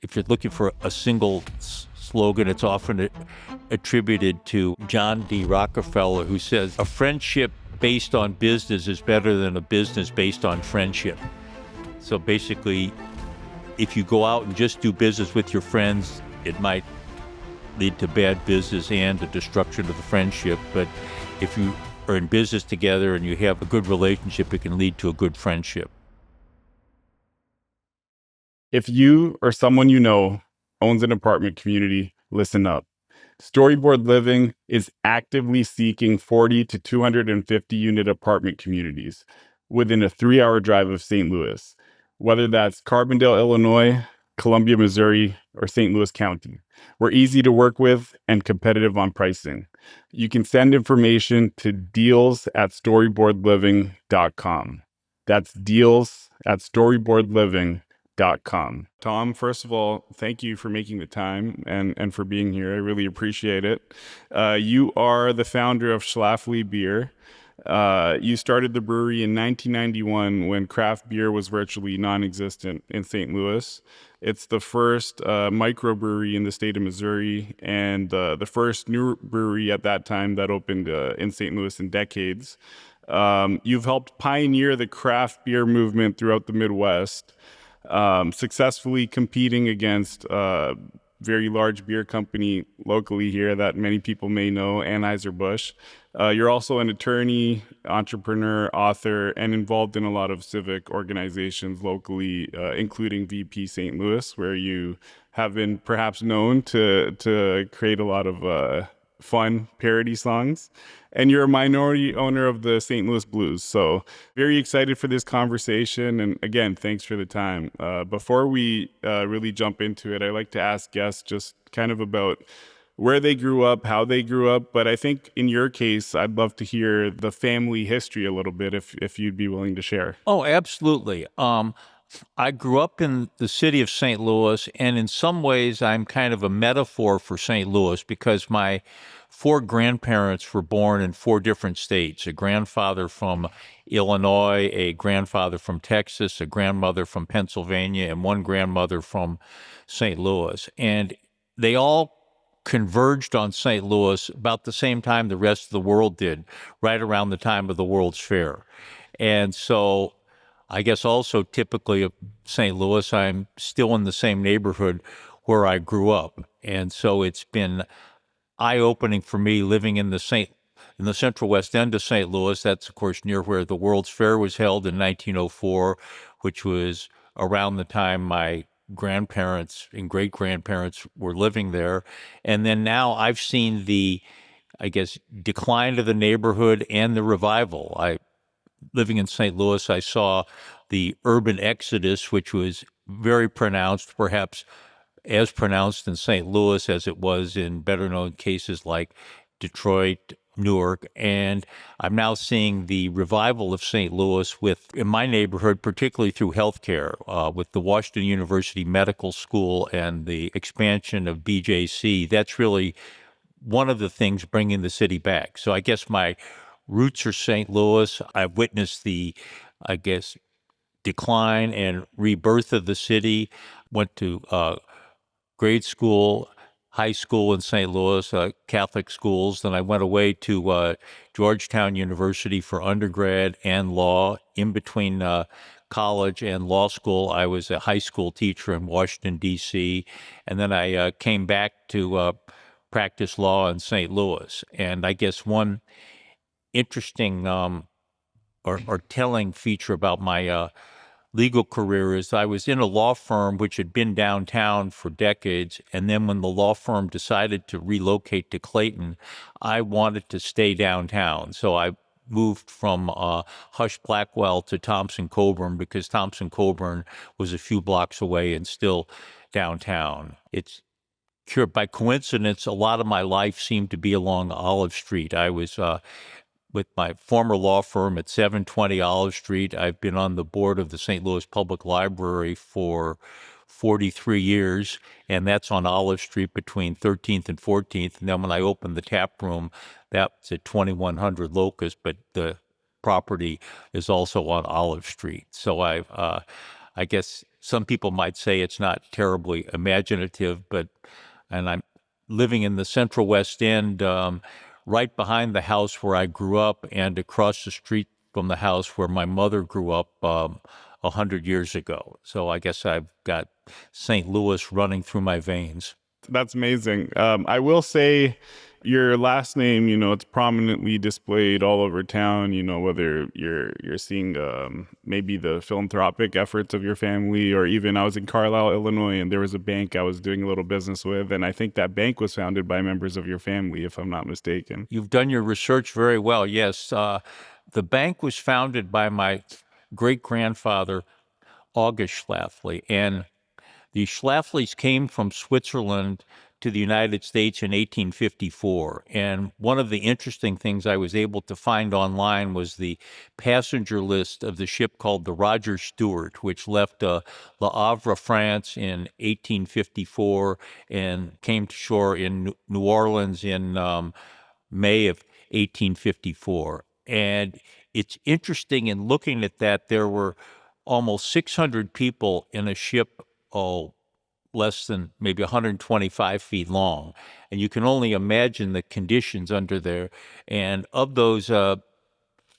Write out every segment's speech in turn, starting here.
if you're looking for a single slogan, it's often attributed to John D. Rockefeller, who says, a friendship based on business is better than a business based on friendship. So basically, if you go out and just do business with your friends, it might lead to bad business and the destruction of the friendship. But if you are in business together and you have a good relationship, it can lead to a good friendship. If you or someone you know owns an apartment community, listen up. Storyboard Living is actively seeking 40 to 250 unit apartment communities within a 3-hour drive of St. Louis, whether that's Carbondale, Illinois, Columbia, Missouri, or St. Louis County. We're easy to work with and competitive on pricing. You can send information to deals@storyboardliving.com. That's deals@storyboardliving.com. Tom, first of all, thank you for making the time and for being here. I really appreciate it. You are the founder of Schlafly Beer. You started the brewery in 1991 when craft beer was virtually non-existent in St. Louis. It's the first microbrewery in the state of Missouri and the first new brewery at that time that opened in St. Louis in decades. You've helped pioneer the craft beer movement throughout the Midwest, successfully competing against very large beer company locally here that many people may know, Anheuser-Busch. You're also an attorney, entrepreneur, author, and involved in a lot of civic organizations locally, including VP St. Louis, where you have been perhaps known to create a lot of fun parody songs. And you're a minority owner of the St. Louis Blues. So very excited for this conversation. And again, thanks for the time. Before we really jump into it, I like to ask guests just kind of about where they grew up, how they grew up. But I think in your case, I'd love to hear the family history a little bit if you'd be willing to share. Oh, absolutely. I grew up in the city of St. Louis, and in some ways, I'm kind of a metaphor for St. Louis because my 4 grandparents were born in 4 different states, a grandfather from Illinois, a grandfather from Texas, a grandmother from Pennsylvania, and 1 grandmother from St. Louis. And they all converged on St. Louis about the same time the rest of the world did, right around the time of the World's Fair. And so I guess also typically of St. Louis, I'm still in the same neighborhood where I grew up. And so it's been eye-opening for me living in the Central West End of St. Louis. That's, of course, near where the World's Fair was held in 1904, which was around the time my grandparents and great-grandparents were living there. And then now I've seen the, I guess, decline of the neighborhood and the revival. Living in St. Louis, I saw the urban exodus, which was very pronounced, perhaps as pronounced in St. Louis as it was in better-known cases like Detroit, Newark, and I'm now seeing the revival of St. Louis in my neighborhood, particularly through healthcare, with the Washington University Medical School and the expansion of BJC. That's really one of the things bringing the city back. So I guess my roots are St. Louis. I've witnessed the, I guess, decline and rebirth of the city. Went to grade school, high school in St. Louis, Catholic schools. Then I went away to Georgetown University for undergrad and law. In between college and law school, I was a high school teacher in Washington, D.C. And then I came back to practice law in St. Louis. And I guess one interesting or telling feature about my legal career is I was in a law firm which had been downtown for decades, and then when the law firm decided to relocate to Clayton, I wanted to stay downtown. So I moved from Hush Blackwell to Thompson Coburn because Thompson Coburn was a few blocks away and still downtown. It's by coincidence, a lot of my life seemed to be along Olive Street. I was with my former law firm at 720 Olive Street. I've been on the board of the St. Louis Public Library for 43 years, and that's on Olive Street between 13th and 14th. And then when I opened the tap room, that's at 2100 Locust, but the property is also on Olive Street. So I guess some people might say it's not terribly imaginative, and I'm living in the Central West End, right behind the house where I grew up and across the street from the house where my mother grew up 100 years ago. So I guess I've got St. Louis running through my veins. That's amazing. I will say your last name, it's prominently displayed all over town, whether you're seeing maybe the philanthropic efforts of your family, or even I was in Carlisle, Illinois, and there was a bank I was doing a little business with, and I think that bank was founded by members of your family, if I'm not mistaken. You've done your research very well. Yes, the bank was founded by my great-grandfather, August Schlafly, and the Schlaflys came from Switzerland to the United States in 1854. And one of the interesting things I was able to find online was the passenger list of the ship called the Roger Stewart, which left Le Havre, France in 1854 and came to shore in New Orleans in May of 1854. And it's interesting in looking at that, there were almost 600 people in a ship, less than maybe 125 feet long. And you can only imagine the conditions under there. And of those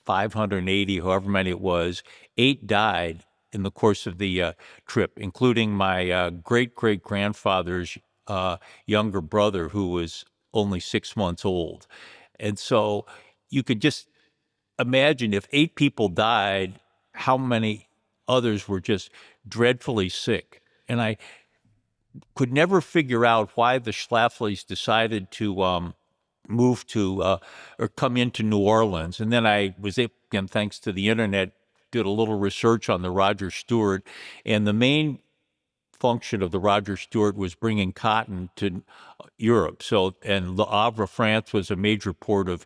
580, however many it was, 8 died in the course of the trip, including my great-great-grandfather's younger brother, who was only 6 months old. And so you could just imagine if 8 people died, how many others were just dreadfully sick. And I could never figure out why the Schlaflys decided to move to or come into New Orleans. And then I was able, again, thanks to the internet, did a little research on the Roger Stewart. And the main function of the Roger Stewart was bringing cotton to Europe. So, and Le Havre, France was a major port of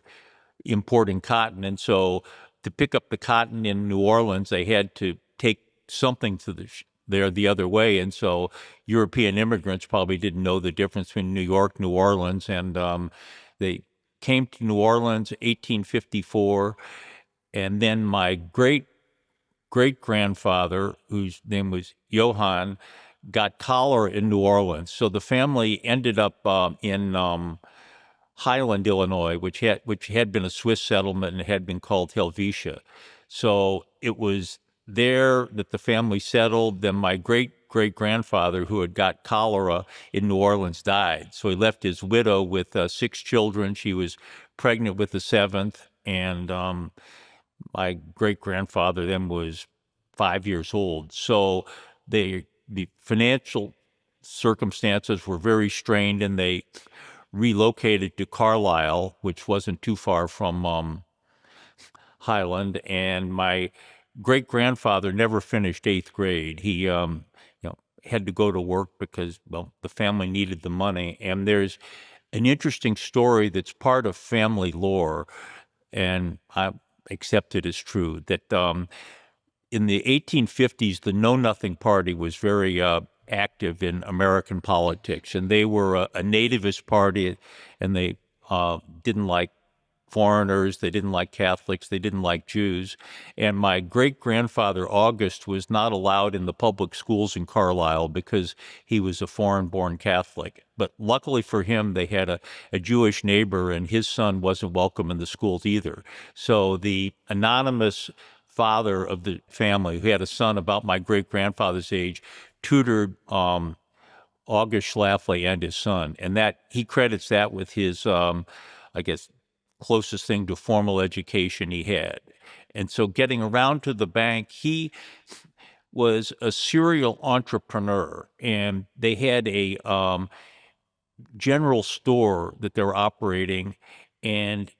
importing cotton. And so to pick up the cotton in New Orleans, they had to take something to there the other way. And so European immigrants probably didn't know the difference between New York, New Orleans, and they came to New Orleans 1854. And then my great-grandfather, whose name was Johann, got cholera in New Orleans. So the family ended up in Highland, Illinois, which had been a Swiss settlement and had been called Helvetia. So it was there that the family settled. Then my great-great-grandfather, who had got cholera in New Orleans, died. So he left his widow with 6 children. She was pregnant with the 7th, and my great-grandfather then was 5 years old. So the financial circumstances were very strained, and they relocated to Carlisle, which wasn't too far from Highland. And my great-grandfather never finished 8th grade. He had to go to work because, well, the family needed the money. And there's an interesting story that's part of family lore, and I accept it as true, that in the 1850s, the Know Nothing Party was very active in American politics, and they were a nativist party, and they didn't like foreigners, they didn't like Catholics, they didn't like Jews. And my great-grandfather, August, was not allowed in the public schools in Carlisle because he was a foreign-born Catholic. But luckily for him, they had a Jewish neighbor, and his son wasn't welcome in the schools either. So the anonymous father of the family, who had a son about my great-grandfather's age, tutored August Schlafly and his son. And that he credits that with his, I guess, closest thing to formal education he had. And so getting around to the bank, he was a serial entrepreneur, and they had a general store that they were operating, and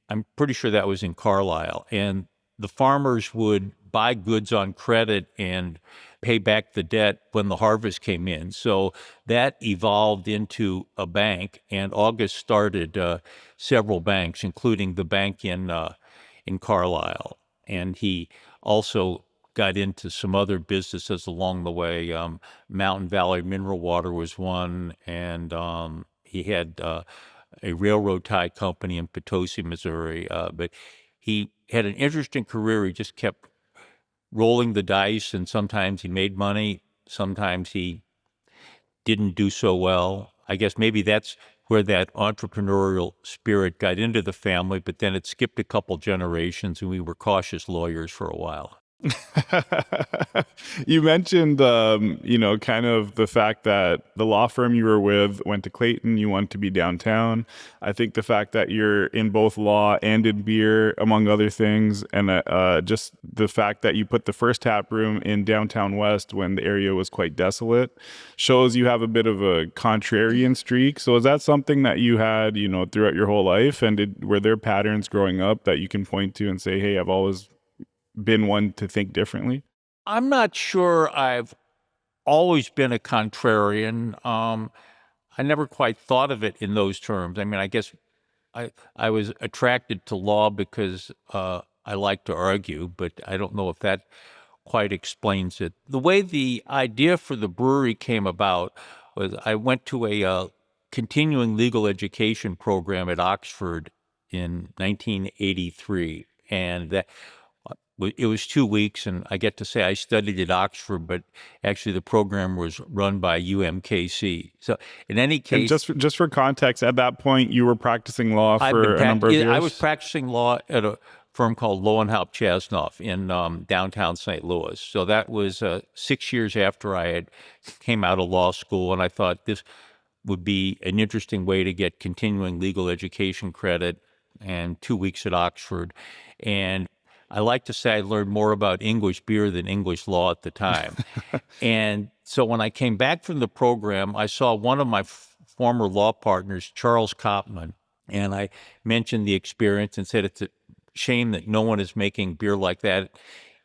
I'm pretty sure that was in Carlisle. And the farmers would buy goods on credit and pay back the debt when the harvest came in. So that evolved into a bank, and August started several banks, including the bank in Carlisle. And he also got into some other businesses along the way. Mountain Valley Mineral Water was one, and he had a railroad tie company in Potosi, Missouri. But he had an interesting career. He just kept rolling the dice, and sometimes he made money, sometimes he didn't do so well. I guess maybe that's where that entrepreneurial spirit got into the family, but then it skipped a couple generations and we were cautious lawyers for a while. You mentioned, kind of the fact that the law firm you were with went to Clayton, you want to be downtown. I think the fact that you're in both law and in beer, among other things, and just the fact that you put the first tap room in downtown West when the area was quite desolate shows you have a bit of a contrarian streak. So is that something that you had, throughout your whole life? And were there patterns growing up that you can point to and say, hey, I've always been one to think differently? I'm not sure I've always been a contrarian. I never quite thought of it in those terms. I mean, I guess I was attracted to law because I like to argue, but I don't know if that quite explains it. The way the idea for the brewery came about was I went to a continuing legal education program at Oxford in 1983, and it was 2 weeks, and I get to say I studied at Oxford, but actually the program was run by UMKC. So in any And case, just for context, at that point, you were practicing law for a number of years? I was practicing law at a firm called Lowenhaupt Chasnoff in downtown St. Louis. So that was 6 years after I had came out of law school, and I thought this would be an interesting way to get continuing legal education credit, and 2 weeks at Oxford. And I like to say I learned more about English beer than English law at the time. And so when I came back from the program, I saw one of my former law partners, Charles Kopman, and I mentioned the experience and said it's a shame that no one is making beer like that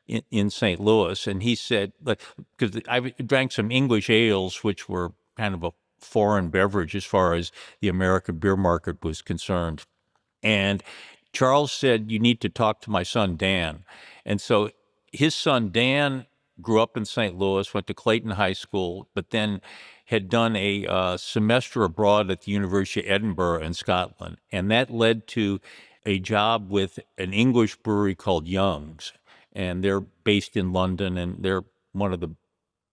in St. Louis. And he said, because I drank some English ales, which were kind of a foreign beverage as far as the American beer market was concerned. And Charles said, you need to talk to my son, Dan. And so his son, Dan, grew up in St. Louis, went to Clayton High School, but then had done a semester abroad at the University of Edinburgh in Scotland. And that led to a job with an English brewery called Young's. And they're based in London, and they're one of the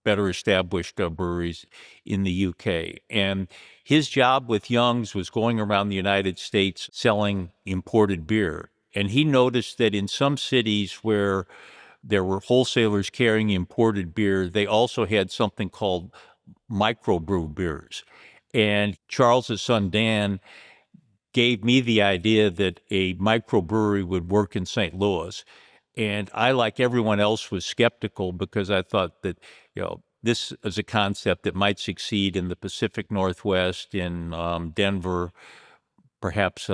better established breweries in the UK. And his job with Young's was going around the United States selling imported beer. And he noticed that in some cities where there were wholesalers carrying imported beer, they also had something called microbrew beers. And Charles's son, Dan, gave me the idea that a microbrewery would work in St. Louis. And I, like everyone else, was skeptical because I thought that, this is a concept that might succeed in the Pacific Northwest, in Denver, perhaps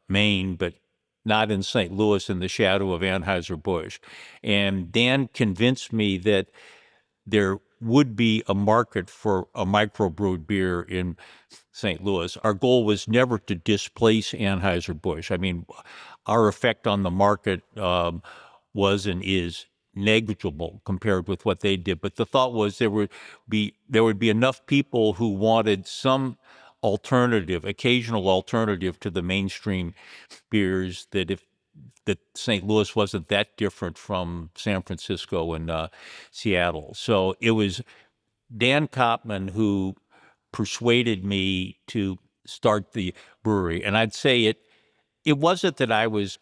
Maine, but not in St. Louis in the shadow of Anheuser-Busch. And Dan convinced me that there would be a market for a microbrewed beer in St. Louis. Our goal was never to displace Anheuser-Busch. I mean, our effect on the market was and is negligible compared with what they did. But the thought was there would be enough people who wanted some alternative, occasional alternative to the mainstream beers that St. Louis wasn't that different from San Francisco and Seattle. So it was Dan Kopman who persuaded me to start the brewery. And I'd say it wasn't that I was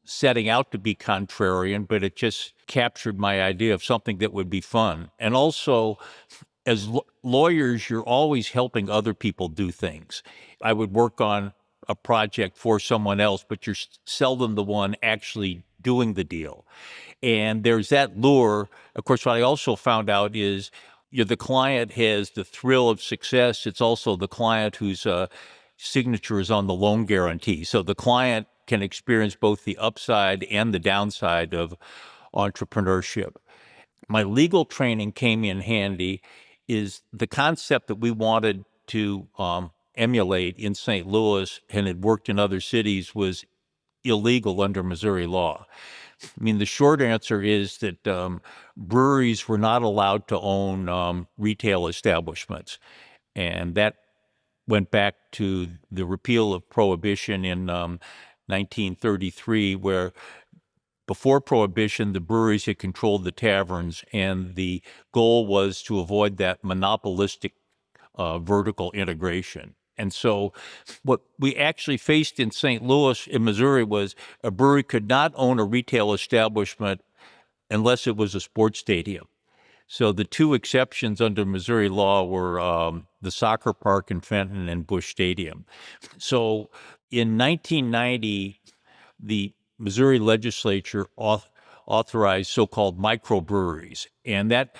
setting out to be contrarian, but it just captured my idea of something that would be fun. And also, as lawyers, you're always helping other people do things. I would work on a project for someone else, but you're seldom the one actually doing the deal. And there's that lure. Of course, what I also found out is the client has the thrill of success. It's also the client whose signature is on the loan guarantee. So the client can experience both the upside and the downside of entrepreneurship. My legal training came in handy. Is the concept that we wanted to emulate in St. Louis and had worked in other cities was illegal under Missouri law. I mean, the short answer is that breweries were not allowed to own retail establishments. And that went back to the repeal of prohibition in 1933, where before Prohibition, the breweries had controlled the taverns, and the goal was to avoid that monopolistic vertical integration. And so what we actually faced in St. Louis, in Missouri, was a brewery could not own a retail establishment unless it was a sports stadium. So the two exceptions under Missouri law were the soccer park in Fenton and Busch Stadium. So in 1990, the Missouri legislature authorized so-called microbreweries, and that,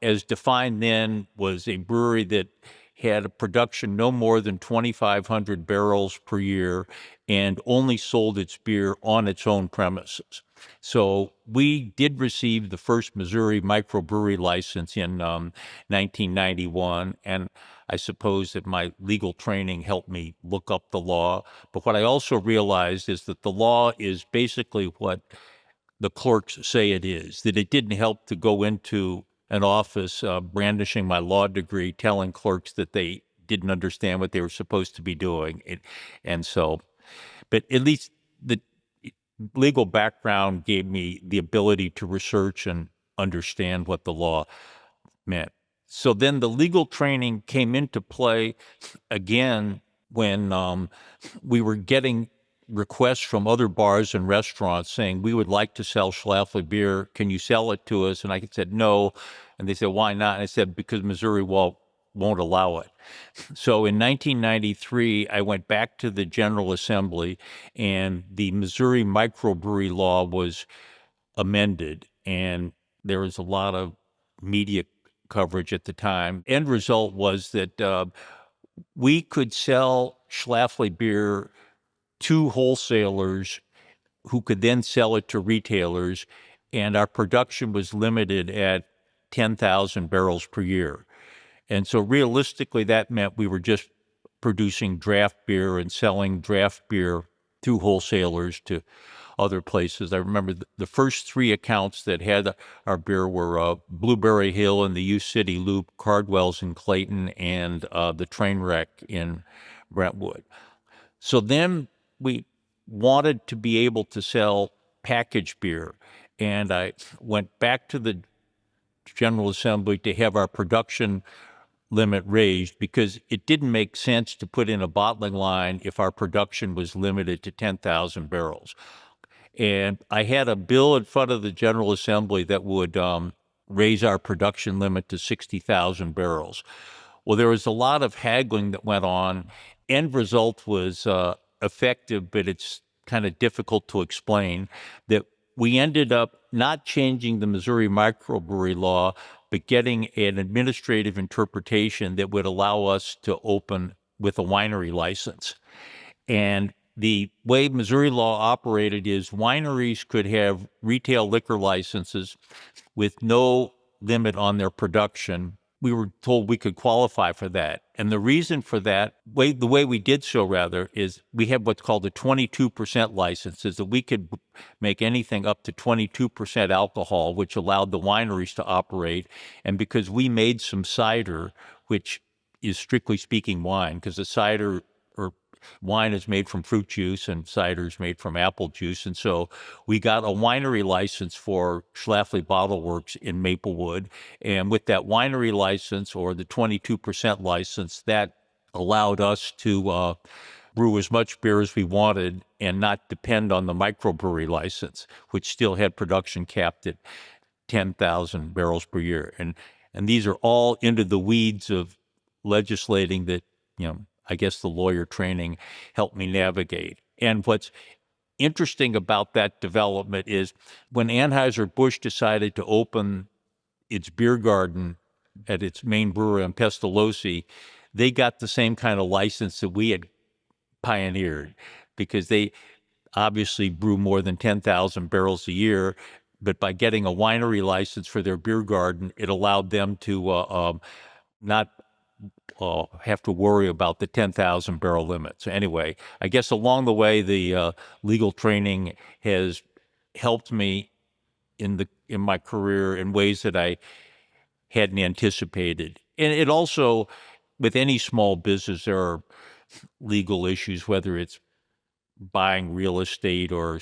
as defined then, was a brewery that had a production no more than 2,500 barrels per year and only sold its beer on its own premises. So we did receive the first Missouri microbrewery license in 1991, and I suppose that my legal training helped me look up the law. But what I also realized is that the law is basically what the clerks say it is, that it didn't help to go into an office brandishing my law degree, telling clerks that they didn't understand what they were supposed to be doing. But at least the legal background gave me the ability to research and understand what the law meant. So then the legal training came into play again when we were getting requests from other bars and restaurants saying, we would like to sell Schlafly beer. Can you sell it to us? And I said, no. And they said, why not? And I said, because Missouri won't allow it. So in 1993, I went back to the General Assembly, and the Missouri microbrewery law was amended, and there was a lot of media coverage at the time. End result was that we could sell Schlafly beer to wholesalers who could then sell it to retailers, and our production was limited at 10,000 barrels per year. And so realistically, that meant we were just producing draft beer and selling draft beer through wholesalers to other places. I remember the first three accounts that had our beer were Blueberry Hill in the U City Loop, Cardwell's in Clayton, and the Trainwreck in Brentwood. So then we wanted to be able to sell packaged beer, and I went back to the General Assembly to have our production limit raised, because it didn't make sense to put in a bottling line if our production was limited to 10,000 barrels. And I had a bill in front of the General Assembly that would raise our production limit to 60,000 barrels. Well, there was a lot of haggling that went on. End result was effective, but it's kind of difficult to explain, that we ended up not changing the Missouri microbrewery law, but getting an administrative interpretation that would allow us to open with a winery license. And the way Missouri law operated is wineries could have retail liquor licenses with no limit on their production. We were told we could qualify for that. And the reason for that, the way we did so rather, is we have what's called a 22% license, is that we could make anything up to 22% alcohol, which allowed the wineries to operate. And because we made some cider, which is strictly speaking wine, because the cider or wine is made from fruit juice and cider is made from apple juice. And so we got a winery license for Schlafly Bottle Works in Maplewood. And with that winery license, or the 22% license, that allowed us to brew as much beer as we wanted and not depend on the microbrewery license, which still had production capped at 10,000 barrels per year. And these are all into the weeds of legislating that, I guess the lawyer training helped me navigate. And what's interesting about that development is when Anheuser-Busch decided to open its beer garden at its main brewery on Pestalozzi, they got the same kind of license that we had pioneered, because they obviously brew more than 10,000 barrels a year. But by getting a winery license for their beer garden, it allowed them to not have to worry about the 10,000 barrel limit. So anyway, I guess along the way, the legal training has helped me in my career in ways that I hadn't anticipated. And it also, with any small business, there are legal issues, whether it's buying real estate or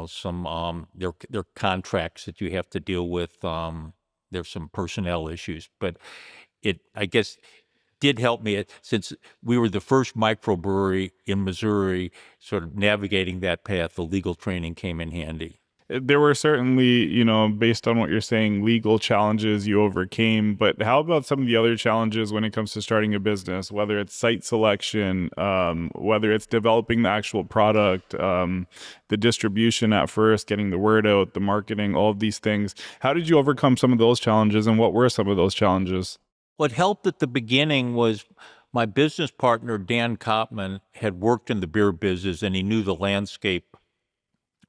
some there are contracts that you have to deal with. There's some personnel issues, but I guess did help me since we were the first microbrewery in Missouri. Sort of navigating that path, the legal training came in handy. There were certainly, based on what you're saying, legal challenges you overcame. But how about some of the other challenges when it comes to starting a business, whether it's site selection, whether it's developing the actual product, the distribution at first, getting the word out, the marketing, all of these things. How did you overcome some of those challenges, and what were some of those challenges? What helped at the beginning was my business partner, Dan Kopman, had worked in the beer business, and he knew the landscape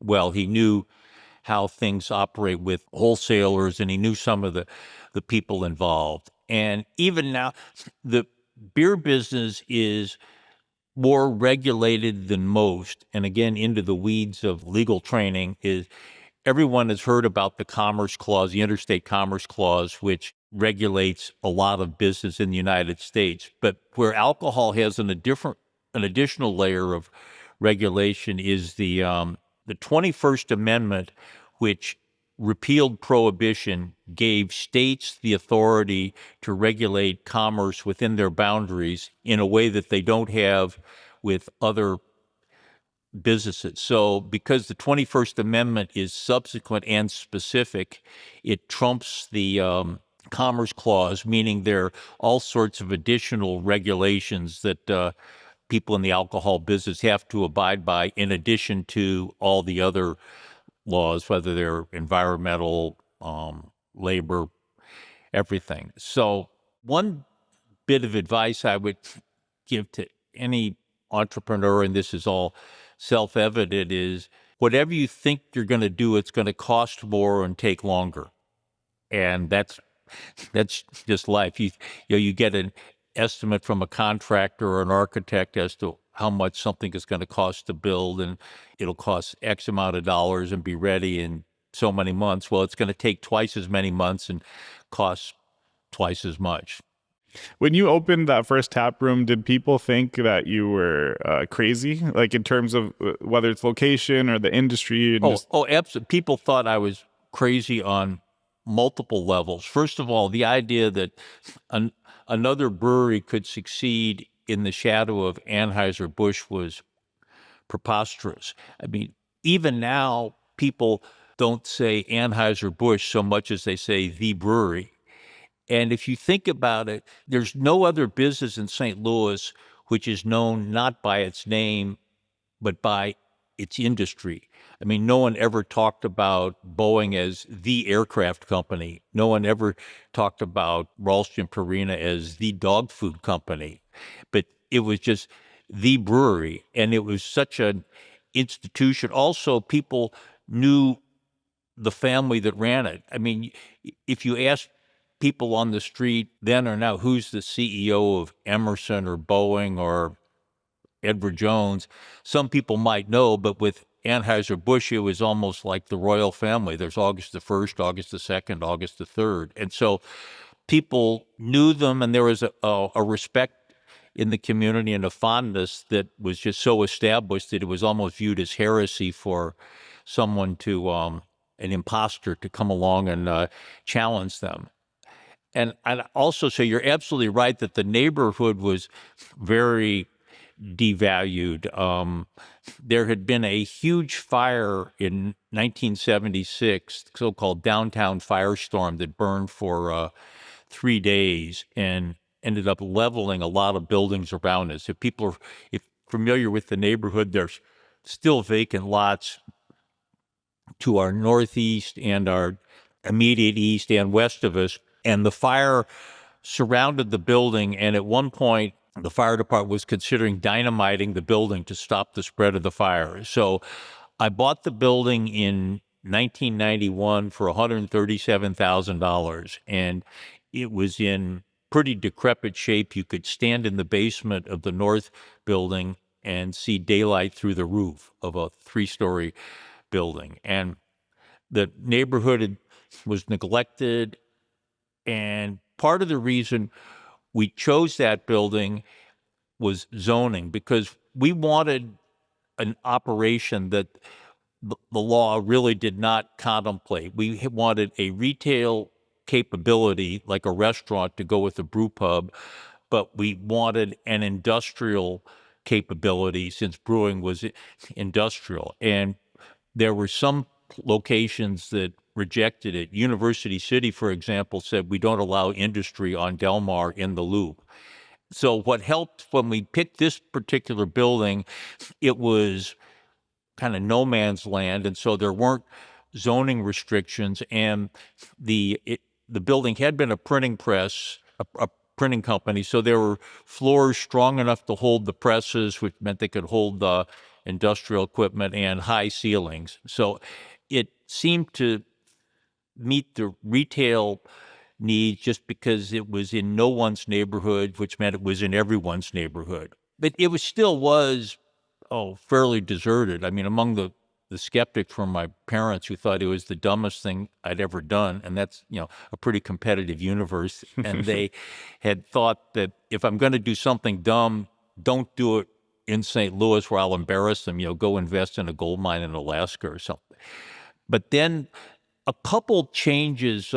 well. He knew how things operate with wholesalers, and he knew some of the people involved. And even now, the beer business is more regulated than most. And again, into the weeds of legal training is everyone has heard about the Commerce Clause, the Interstate Commerce Clause, which regulates a lot of business in the United States. But where alcohol has an additional layer of regulation is the 21st Amendment, which repealed prohibition, gave states the authority to regulate commerce within their boundaries in a way that they don't have with other businesses. So because the 21st Amendment is subsequent and specific, it trumps the Commerce Clause, meaning there are all sorts of additional regulations that people in the alcohol business have to abide by, in addition to all the other laws, whether they're environmental, labor, everything. So one bit of advice I would give to any entrepreneur, and this is all self-evident, is whatever you think you're going to do, it's going to cost more and take longer. And that's just life. You get an estimate from a contractor or an architect as to how much something is going to cost to build, and it'll cost X amount of dollars and be ready in so many months. Well, it's going to take twice as many months and cost twice as much. When you opened that first tap room, did people think that you were crazy, like in terms of whether it's location or the industry? Absolutely. People thought I was crazy on multiple levels. First of all, the idea that another brewery could succeed in the shadow of Anheuser-Busch was preposterous. I mean, even now, people don't say Anheuser-Busch so much as they say the brewery. And if you think about it, there's no other business in St. Louis which is known not by its name, but by its industry. I mean, no one ever talked about Boeing as the aircraft company. No one ever talked about Ralston Purina as the dog food company. But it was just the brewery, and it was such an institution. Also, people knew the family that ran it. I mean, if you ask people on the street then or now, who's the CEO of Emerson or Boeing or Edward Jones, some people might know, but with Anheuser-Busch, it was almost like the royal family. There's August the 1st, August the 2nd, August the 3rd. And so people knew them, and there was a respect in the community and a fondness that was just so established that it was almost viewed as heresy for someone to, an imposter, to come along and challenge them. And I'd also say you're absolutely right that the neighborhood was very devalued. There had been a huge fire in 1976, the so-called downtown firestorm that burned for 3 days and ended up leveling a lot of buildings around us. If people are familiar with the neighborhood, there's still vacant lots to our northeast and our immediate east and west of us. And the fire surrounded the building, and at one point, the fire department was considering dynamiting the building to stop the spread of the fire. So I bought the building in 1991 for $137,000, and it was in pretty decrepit shape. You could stand in the basement of the north building and see daylight through the roof of a 3-story building. And the neighborhood was neglected. And part of the reason we chose that building was zoning, because we wanted an operation that the law really did not contemplate. We wanted a retail capability like a restaurant to go with a brew pub, but we wanted an industrial capability since brewing was industrial. And there were some locations that rejected it. University City, for example, said we don't allow industry on Del Mar in the Loop. So what helped when we picked this particular building, it was kind of no man's land, and so there weren't zoning restrictions. And the building had been a printing press, a printing company, so there were floors strong enough to hold the presses, which meant they could hold the industrial equipment, and high ceilings. So it seemed to meet the retail needs just because it was in no one's neighborhood, which meant it was in everyone's neighborhood. But it was still was fairly deserted. I mean, among the skeptics from my parents who thought it was the dumbest thing I'd ever done, and that's, a pretty competitive universe, and they had thought that if I'm going to do something dumb, don't do it in St. Louis where I'll embarrass them, go invest in a gold mine in Alaska or something. But then a couple changes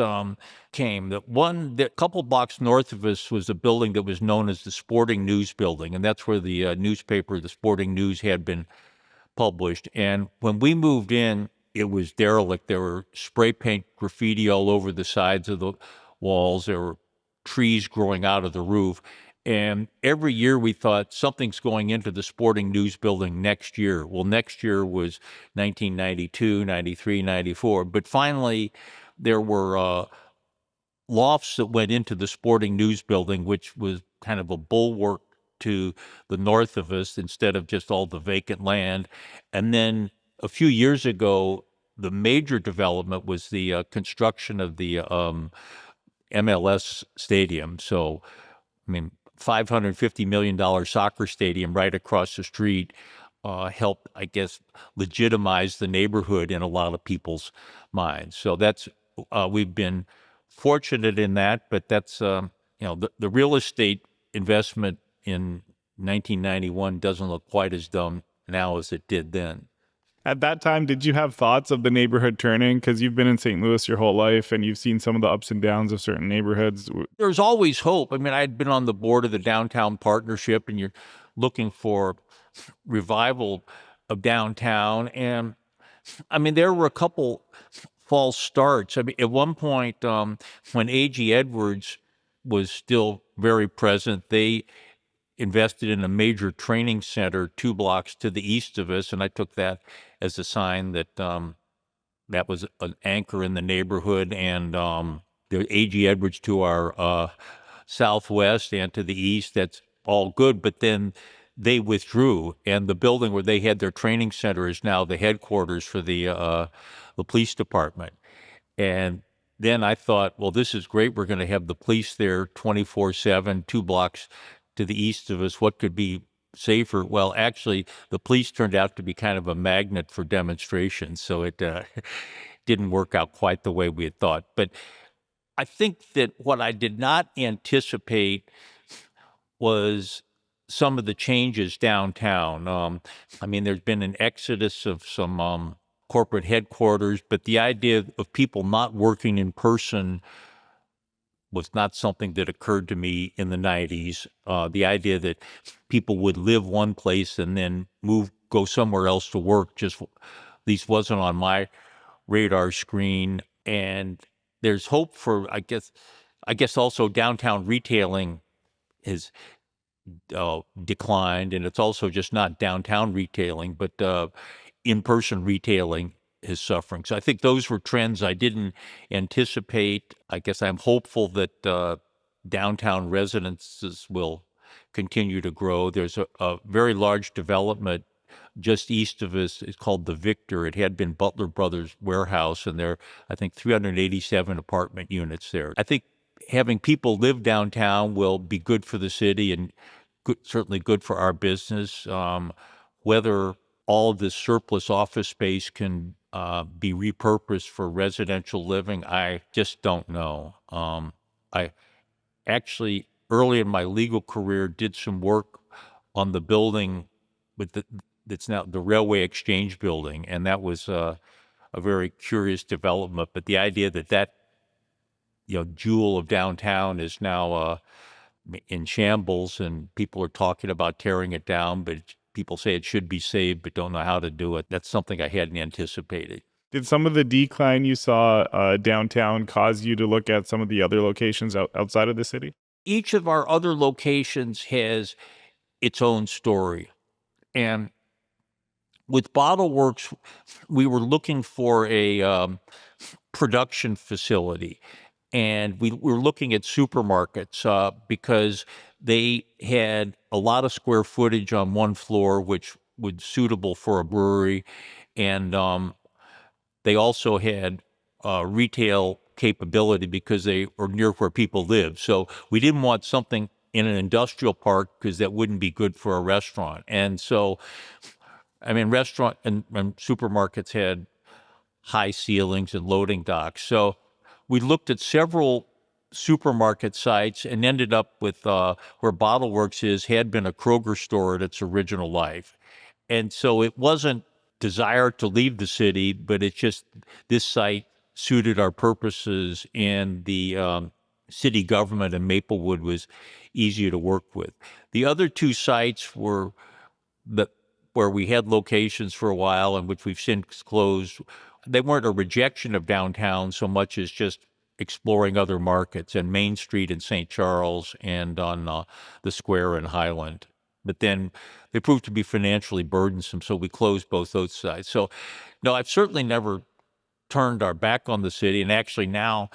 came. The couple blocks north of us was a building that was known as the Sporting News Building, and that's where the newspaper, the Sporting News, had been published. And when we moved in, it was derelict. There were spray paint graffiti all over the sides of the walls. There were trees growing out of the roof. And every year we thought something's going into the Sporting News Building next year. Well, next year was 1992, 93, 94. But finally, there were lofts that went into the Sporting News Building, which was kind of a bulwark to the north of us instead of just all the vacant land. And then a few years ago, the major development was the construction of the MLS stadium. So, I mean, $550 million soccer stadium right across the street helped, I guess, legitimize the neighborhood in a lot of people's minds. So that's, we've been fortunate in that, but that's, the real estate investment in 1991 doesn't look quite as dumb now as it did then. At that time, did you have thoughts of the neighborhood turning? Because you've been in St. Louis your whole life and you've seen some of the ups and downs of certain neighborhoods. There's always hope. I mean, I'd been on the board of the Downtown Partnership, and you're looking for revival of downtown. And I mean, there were a couple false starts. I mean, at one point, when A.G. Edwards was still very present, they invested in a major training center 2 blocks to the east of us, and I took that as a sign that that was an anchor in the neighborhood. And the A.G. Edwards to our southwest and to the east, that's all good. But then they withdrew, and the building where they had their training center is now the headquarters for the police department. And then I thought, well, this is great. We're going to have the police there 24/7, 2 blocks to the east of us. What could be safer? Well, actually, the police turned out to be kind of a magnet for demonstrations, so it didn't work out quite the way we had thought. But I think that what I did not anticipate was some of the changes downtown. I mean, there's been an exodus of some corporate headquarters, but the idea of people not working in person was not something that occurred to me in the 90s. The idea that people would live one place and then go somewhere else to work just at least wasn't on my radar screen. And there's hope for, I guess also downtown retailing has declined, and it's also just not downtown retailing, but in-person retailing is suffering. So I think those were trends I didn't anticipate. I guess I'm hopeful that downtown residences will continue to grow. There's a very large development just east of us. It's called the Victor. It had been Butler Brothers Warehouse, and there are, I think, 387 apartment units there. I think having people live downtown will be good for the city and certainly good for our business. Whether all of this surplus office space can be repurposed for residential living, I just don't know. I actually, early in my legal career, did some work on the building with that's now the Railway Exchange Building, and that was a very curious development. But the idea that jewel of downtown is now in shambles, and people are talking about tearing it down, but people say it should be saved, but don't know how to do it. That's something I hadn't anticipated. Did some of the decline you saw downtown cause you to look at some of the other locations outside of the city? Each of our other locations has its own story. And with Bottle Works, we were looking for a production facility. And we were looking at supermarkets because they had a lot of square footage on one floor, which was suitable for a brewery. And they also had retail capability because they were near where people live. So we didn't want something in an industrial park because that wouldn't be good for a restaurant. And so, I mean, restaurant and supermarkets had high ceilings and loading docks. So we looked at several supermarket sites and ended up with where Bottle Works had been a Kroger store at its original life. And so it wasn't desire to leave the city, but it's just this site suited our purposes, and the city government in Maplewood was easier to work with. The other two sites were where we had locations for a while and which we've since closed. They weren't a rejection of downtown so much as just exploring other markets, and Main Street in St. Charles and on the square in Highland. But then they proved to be financially burdensome, so we closed both those sites. So, no, I've certainly never turned our back on the city, and actually now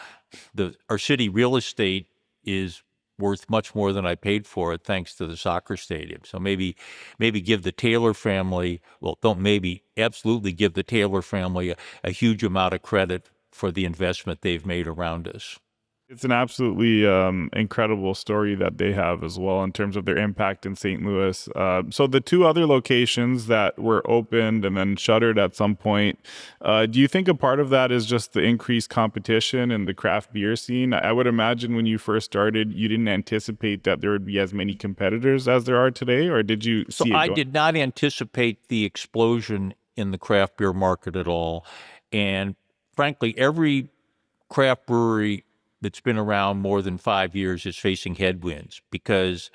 our city real estate is worth much more than I paid for it, thanks to the soccer stadium. So maybe give the Taylor family, well, don't maybe, absolutely give the Taylor family a huge amount of credit for the investment they've made around us. It's an absolutely incredible story that they have as well in terms of their impact in St. Louis. So the two other locations that were opened and then shuttered at some point, do you think a part of that is just the increased competition in the craft beer scene? I would imagine when you first started, you didn't anticipate that there would be as many competitors as there are today, or did you see it I did not anticipate the explosion in the craft beer market at all. And frankly, every craft brewery that's been around more than 5 years is facing headwinds, because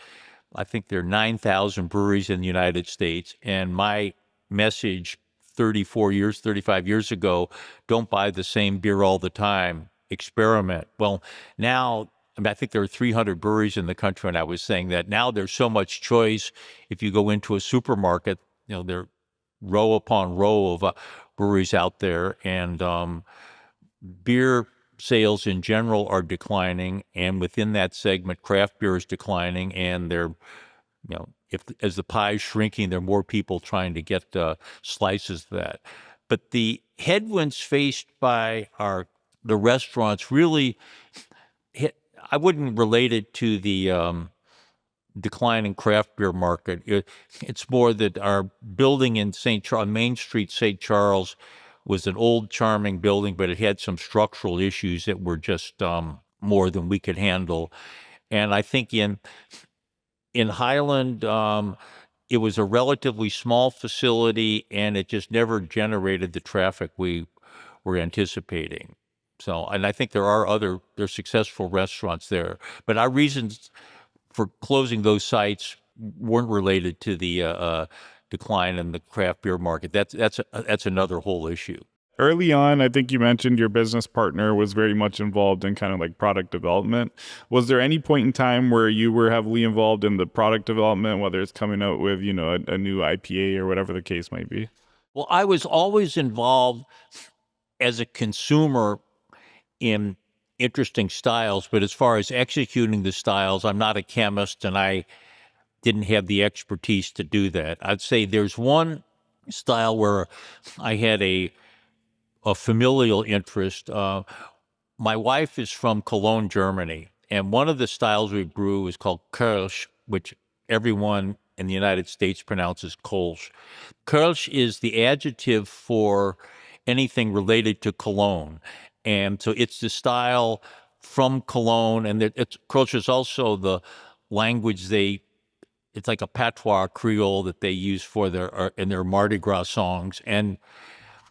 I think there are 9,000 breweries in the United States. And my message 35 years ago, don't buy the same beer all the time, experiment. Well, now, I mean, I think there are 300 breweries in the country, and I was saying that now there's so much choice. If you go into a supermarket, there are row upon row of breweries out there, and beer sales in general are declining, and within that segment, craft beer is declining, and they're, if as the pie is shrinking, there are more people trying to get slices of that. But the headwinds faced by the restaurants really I wouldn't relate it to the declining craft beer market. It's more that our building in Main Street, St. Charles, was an old, charming building, but it had some structural issues that were just more than we could handle. And I think in Highland, it was a relatively small facility, and it just never generated the traffic we were anticipating. So, and I think there's successful restaurants there, but our reasons for closing those sites weren't related to the decline in the craft beer market. That's another whole issue. Early on, I think you mentioned your business partner was very much involved in kind of like product development. Was there any point in time where you were heavily involved in the product development, whether it's coming out with, a new IPA or whatever the case might be? Well, I was always involved as a consumer in interesting styles, but as far as executing the styles, I'm not a chemist, and I didn't have the expertise to do that. I'd say there's one style where I had a familial interest. My wife is from Cologne, Germany, and one of the styles we brew is called Kölsch, which everyone in the United States pronounces Kolsch. Kölsch is the adjective for anything related to Cologne. And so it's the style from Cologne, and Kölsch is also the language they it's like a patois Creole that they use for in their Mardi Gras songs. And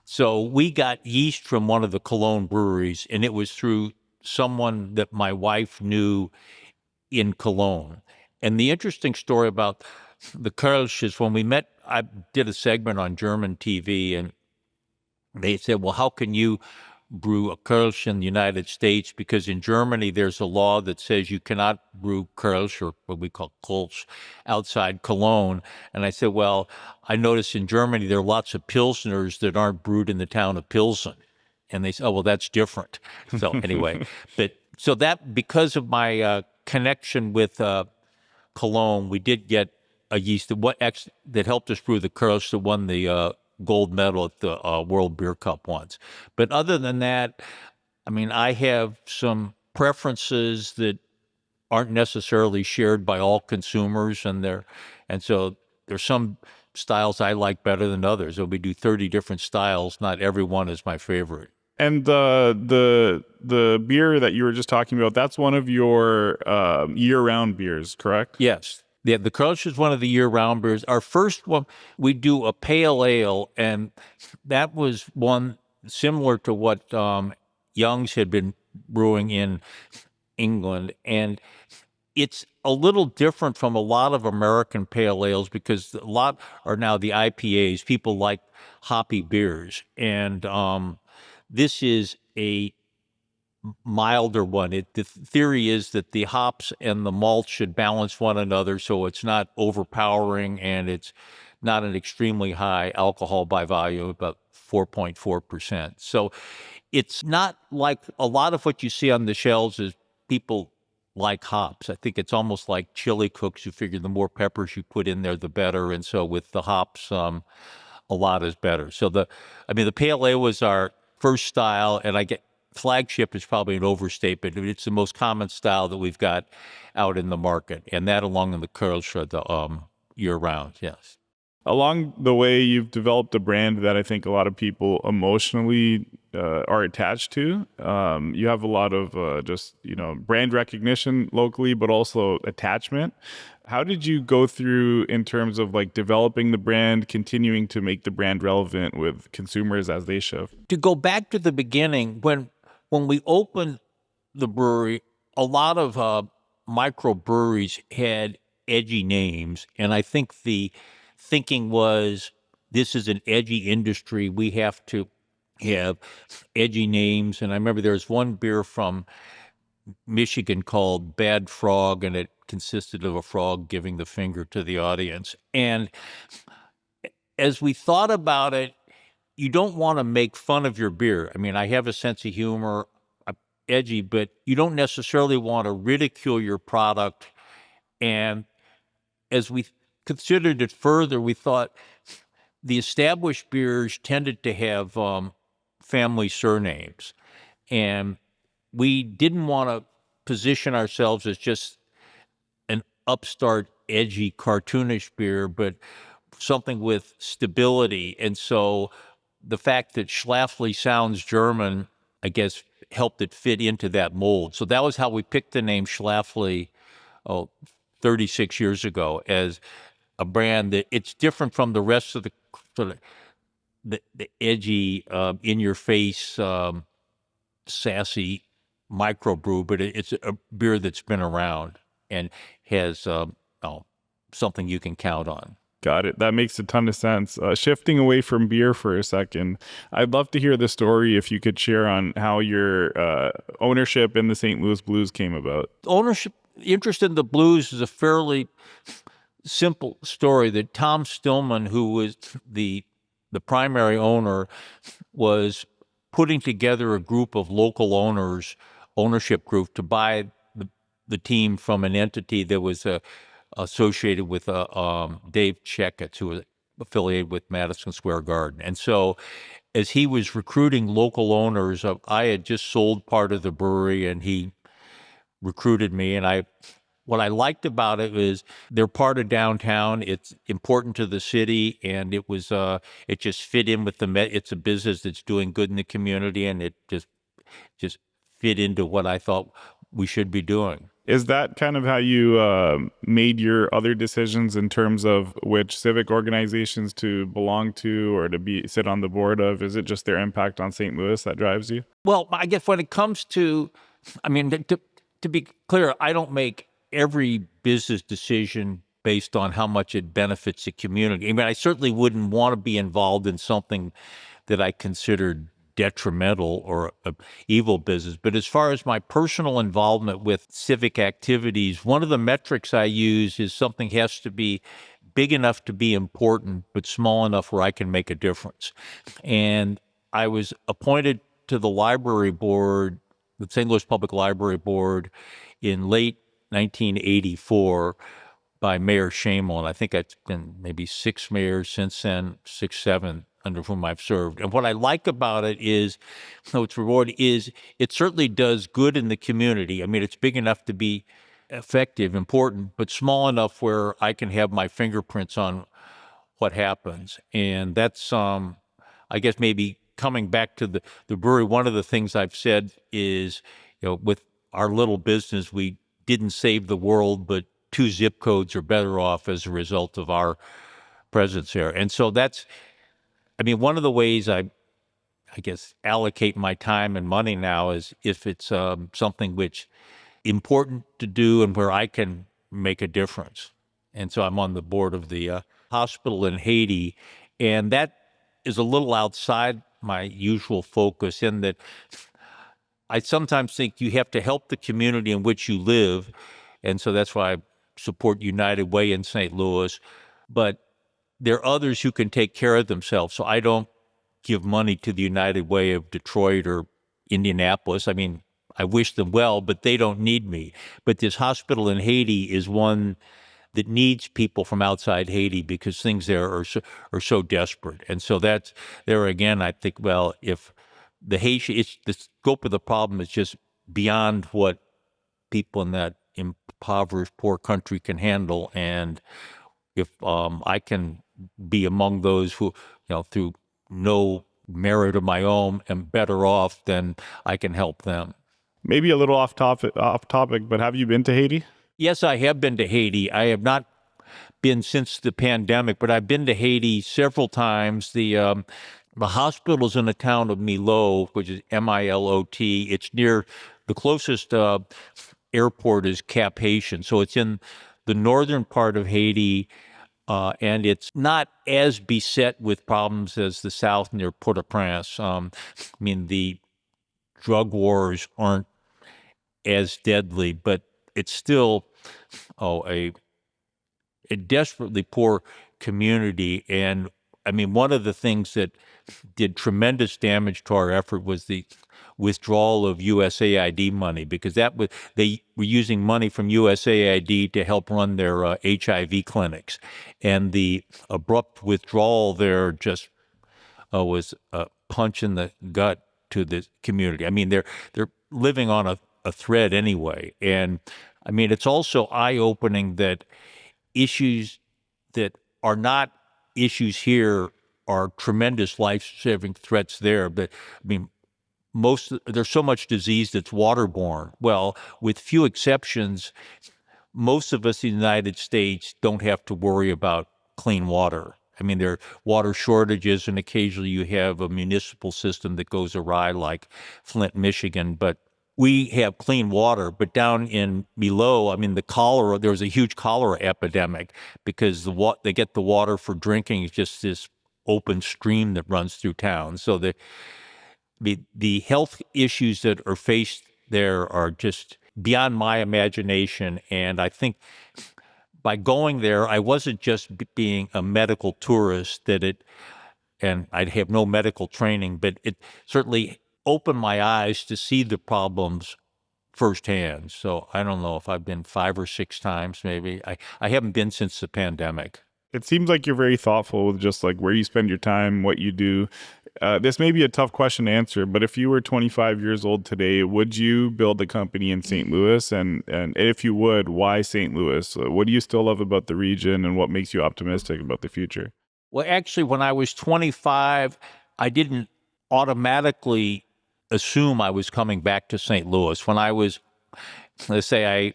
so we got yeast from one of the Cologne breweries, and it was through someone that my wife knew in Cologne. And the interesting story about the Kölsch is when we met, I did a segment on German TV, and they said, well, how can you brew a Kölsch in the United States? Because in Germany, there's a law that says you cannot brew Kölsch, or what we call Kolsch, outside Cologne. And I said, well, I noticed in Germany, there are lots of Pilsners that aren't brewed in the town of Pilsen. And they said, oh, well, that's different. So anyway, so that, because of my connection with Cologne, we did get a yeast that helped us brew the Kölsch that won the gold medal at the World Beer Cup once. But other than that, I mean, I have some preferences that aren't necessarily shared by all consumers, and so there's some styles I like better than others. So we do 30 different styles. Not every one is my favorite. And the beer that you were just talking about, that's one of your year-round beers, correct? Yes. Yeah, the Kölsch is one of the year-round beers. Our first one, we do a pale ale, and that was one similar to what Young's had been brewing in England. And it's a little different from a lot of American pale ales because a lot are now the IPAs. People like hoppy beers. And this is a milder one. The theory is that the hops and the malt should balance one another, so it's not overpowering and it's not an extremely high alcohol by volume, about 4.4%. So it's not like a lot of what you see on the shelves is people like hops. I think it's almost like chili cooks. You figure the more peppers you put in there, the better. And so with the hops, a lot is better. So the pale ale was our first style, and flagship is probably an overstatement. It's the most common style that we've got out in the market, and that along with the Kölsch are the year-round, yes. Along the way, you've developed a brand that I think a lot of people emotionally are attached to. You have a lot of brand recognition locally, but also attachment. How did you go through in terms of like developing the brand, continuing to make the brand relevant with consumers as they shift? To go back to the beginning, when we opened the brewery, a lot of microbreweries had edgy names, and I think the thinking was, this is an edgy industry. We have to have edgy names. And I remember there was one beer from Michigan called Bad Frog, and it consisted of a frog giving the finger to the audience. And as we thought about it, you don't want to make fun of your beer. I mean, I have a sense of humor, edgy, but you don't necessarily want to ridicule your product. And as we considered it further, we thought the established beers tended to have family surnames, and we didn't want to position ourselves as just an upstart, edgy, cartoonish beer, but something with stability. And so the fact that Schlafly sounds German, I guess, helped it fit into that mold. So that was how we picked the name Schlafly 36 years ago, as a brand that it's different from the rest of the sort of the edgy, in-your-face, sassy microbrew, but it's a beer that's been around and has something you can count on. Got it. That makes a ton of sense. Shifting away from beer for a second, I'd love to hear the story if you could share on how your ownership in the St. Louis Blues came about. Ownership, interest in the Blues is a fairly simple story. That Tom Stillman, who was the primary owner, was putting together a group of local ownership group to buy the team from an entity that was associated with Dave Checketts, who was affiliated with Madison Square Garden. And so as he was recruiting local owners, I had just sold part of the brewery, and he recruited me. And what I liked about it is they're part of downtown. It's important to the city, and it just fit in with it's a business that's doing good in the community, and it just fit into what I thought we should be doing. Is that kind of how you made your other decisions in terms of which civic organizations to belong to or to be sit on the board of? Is it just their impact on St. Louis that drives you? Well, I guess when it comes to, I mean, to be clear, I don't make every business decision based on how much it benefits the community. I mean, I certainly wouldn't want to be involved in something that I considered detrimental or a evil business. But as far as my personal involvement with civic activities, one of the metrics I use is something has to be big enough to be important, but small enough where I can make a difference. And I was appointed to the library board, the St. Louis Public Library Board, in late 1984 by Mayor Shamel. And I think it's been maybe 6 mayors since then, 6, 7 under whom I've served. And what I like about it is, its reward is, it certainly does good in the community. I mean, it's big enough to be effective, important, but small enough where I can have my fingerprints on what happens. And that's, I guess maybe coming back to the brewery, one of the things I've said is, with our little business, we didn't save the world, but 2 zip codes are better off as a result of our presence there. And so that's, I mean, one of the ways I guess, allocate my time and money now is if it's something which important to do and where I can make a difference. And so I'm on the board of the hospital in Haiti, and that is a little outside my usual focus in that I sometimes think you have to help the community in which you live, and so that's why I support United Way in St. Louis. But there are others who can take care of themselves, so I don't give money to the United Way of Detroit or Indianapolis. I mean, I wish them well, but they don't need me. But this hospital in Haiti is one that needs people from outside Haiti because things there are so desperate. And so that's there again. I think, well, if the Haitian, it's the scope of the problem is just beyond what people in that impoverished poor country can handle, and if I can be among those who, through no merit of my own, am better off, then I can help them. Maybe a little off topic, but have you been to Haiti? Yes, I have been to Haiti. I have not been since the pandemic, but I've been to Haiti several times. The hospital's in the town of Milot, which is Milot. It's near the closest airport is Cap Haitian, so it's in the northern part of Haiti, and it's not as beset with problems as the south near Port-au-Prince. I mean, the drug wars aren't as deadly, but it's still a desperately poor community. And I mean, one of the things that did tremendous damage to our effort was the withdrawal of USAID money, because they were using money from USAID to help run their HIV clinics, and the abrupt withdrawal there just was a punch in the gut to the community. I mean, they're living on a thread anyway, and I mean, it's also eye-opening that issues that are not issues here are tremendous life-saving threats there. But I mean, there's so much disease that's waterborne. Well, with few exceptions, most of us in the United States don't have to worry about clean water. I mean, there are water shortages, and occasionally you have a municipal system that goes awry, like Flint, Michigan. But we have clean water. But down in Milot, I mean, there was a huge cholera epidemic because they get the water for drinking. It's just this open stream that runs through town. So the health issues that are faced there are just beyond my imagination. And I think by going there, I wasn't just being a medical tourist, and I'd have no medical training, but it certainly opened my eyes to see the problems firsthand. So I don't know if I've been 5 or 6 times, maybe. I haven't been since the pandemic. It seems like you're very thoughtful with just like where you spend your time, what you do. This may be a tough question to answer, but if you were 25 years old today, would you build a company in St. Louis? And if you would, why St. Louis? What do you still love about the region, and what makes you optimistic about the future? Well, actually, when I was 25, I didn't automatically assume I was coming back to St. Louis. When I was, let's say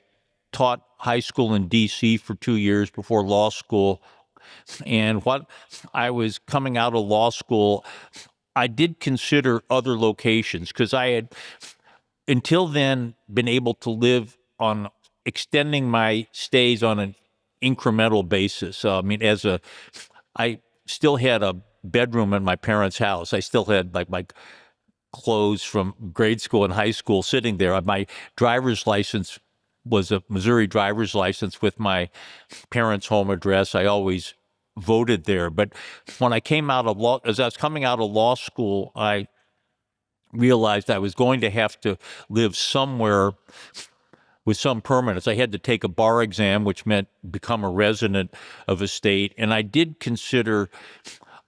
taught high school in D.C. for 2 years before law school. And what I was coming out of law school, I did consider other locations because I had, until then, been able to live on extending my stays on an incremental basis. I mean, I still had a bedroom in my parents' house. I still had like my clothes from grade school and high school sitting there. My driver's license was a Missouri driver's license with my parents' home address. I always voted there. But when I came out of law, as I was coming out of law school, I realized I was going to have to live somewhere with some permanence. I had to take a bar exam, which meant become a resident of a state. And I did consider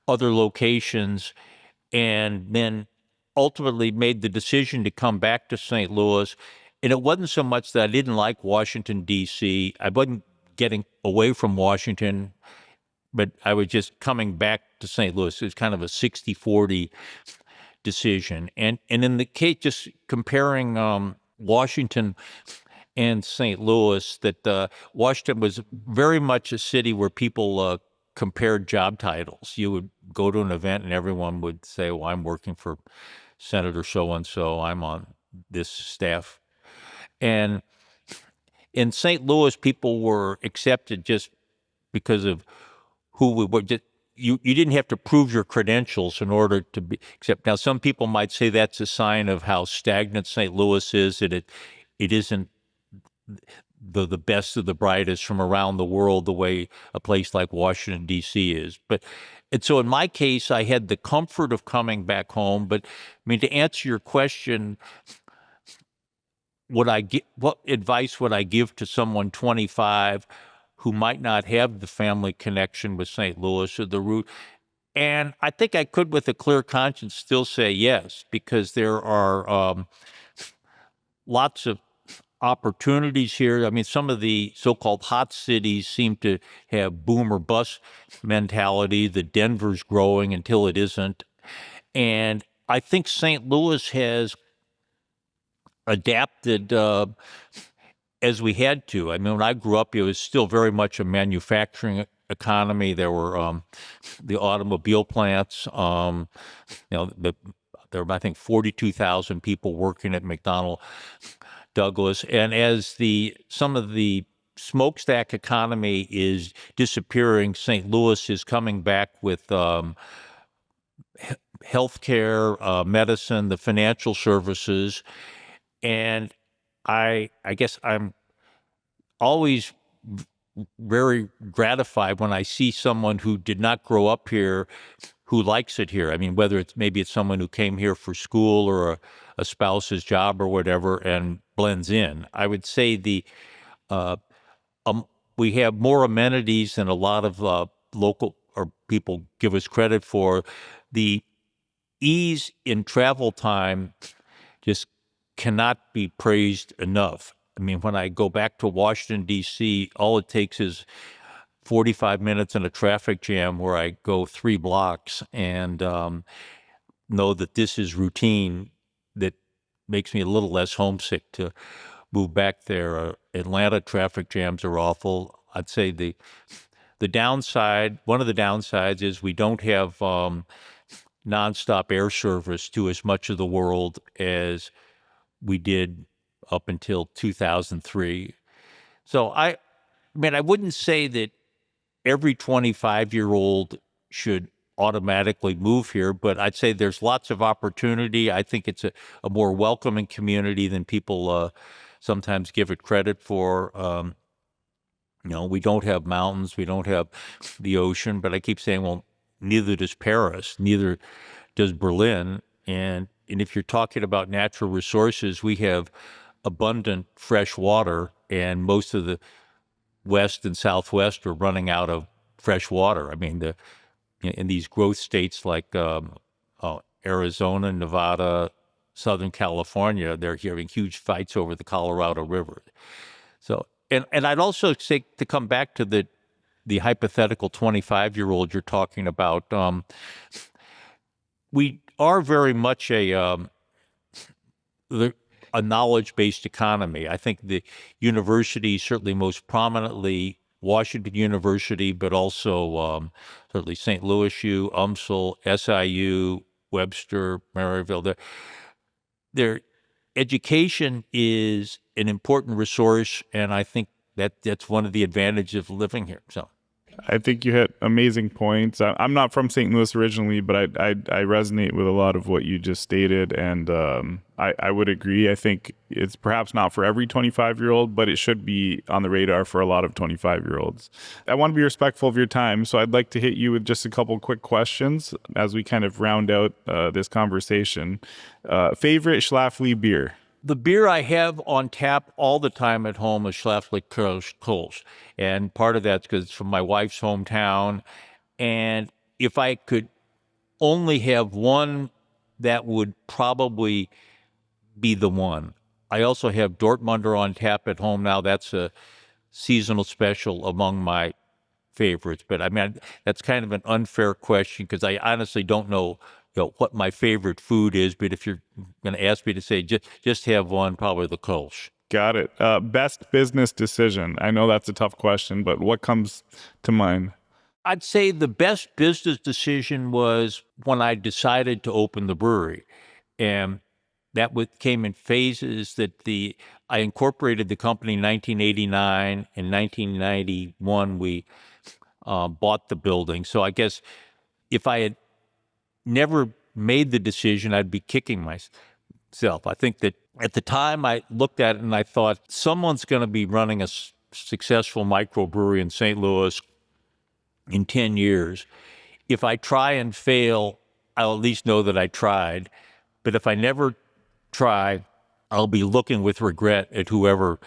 other locations and then ultimately made the decision to come back to St. Louis. And it wasn't so much that I didn't like Washington, D.C. I wasn't getting away from Washington, but I was just coming back to St. Louis. It was kind of a 60-40 decision. And in the case, just comparing Washington and St. Louis, that Washington was very much a city where people compared job titles. You would go to an event and everyone would say, well, I'm working for Senator so-and-so, I'm on this staff. And in St. Louis, people were accepted just because of who we were. You didn't have to prove your credentials in order to be accepted. Now, some people might say that's a sign of how stagnant St. Louis is, that it isn't the best of the brightest from around the world the way a place like Washington, D.C. is. And so in my case, I had the comfort of coming back home. But I mean, to answer your question, what advice would I give to someone 25 who might not have the family connection with St. Louis or the root? And I think I could, with a clear conscience, still say yes, because there are lots of opportunities here. I mean, some of the so-called hot cities seem to have boom or bust mentality. The Denver's growing until it isn't. And I think St. Louis has adapted as we had to. I mean, when I grew up, it was still very much a manufacturing economy. There were the automobile plants. There were, I think, 42,000 people working at McDonnell Douglas. And as some of the smokestack economy is disappearing, St. Louis is coming back with healthcare, medicine, the financial services. And I guess I'm always very gratified when I see someone who did not grow up here who likes it here. I mean, whether maybe it's someone who came here for school or a spouse's job or whatever and blends in. I would say we have more amenities than a lot of local or people give us credit for. The ease in travel time just cannot be praised enough. I mean, when I go back to Washington, D.C., all it takes is 45 minutes in a traffic jam where I go 3 blocks and know that this is routine. That makes me a little less homesick to move back there. Atlanta traffic jams are awful. I'd say the downside, one of the downsides is we don't have nonstop air service to as much of the world as we did up until 2003. So I wouldn't say that every 25-year-old should automatically move here, but I'd say there's lots of opportunity. I think it's a more welcoming community than people sometimes give it credit for. We don't have mountains, we don't have the ocean, but I keep saying, well, neither does Paris, neither does Berlin. And if you're talking about natural resources, we have abundant fresh water, and most of the West and Southwest are running out of fresh water. I mean, in these growth states like Arizona, Nevada, Southern California, they're having huge fights over the Colorado River. So, and I'd also say, to come back to the hypothetical 25-year-old you're talking about, we are very much a knowledge-based economy. I think the universities, certainly most prominently Washington University, but also certainly St. Louis U, UMSL, SIU, Webster, Maryville, their education is an important resource, and I think that's one of the advantages of living here. So I think you hit amazing points. I'm not from St. Louis originally, but I resonate with a lot of what you just stated, and I would agree. I think it's perhaps not for every 25-year-old, but it should be on the radar for a lot of 25-year-olds. I want to be respectful of your time, so I'd like to hit you with just a couple quick questions as we kind of round out this conversation. Favorite Schlafly beer? the beer I have on tap all the time at home is Schlafly Kolsch. And part of that's because it's from my wife's hometown. And if I could only have one, that would probably be the one. I also have Dortmunder on tap at home now. That's a seasonal special among my favorites. But I mean, that's kind of an unfair question because I honestly don't know, what my favorite food is. But if you're going to ask me to say just have one, probably the Kolsch. Got it. Best business decision. I know that's a tough question, but what comes to mind? I'd say the best business decision was when I decided to open the brewery. And that came in phases that I incorporated the company in 1989. In 1991, we bought the building. So I guess if I had never made the decision, I'd be kicking myself. I think that at the time I looked at it and I thought, someone's going to be running a successful microbrewery in St. Louis in 10 years. If I try and fail, I'll at least know that I tried. But if I never try, I'll be looking with regret at whoever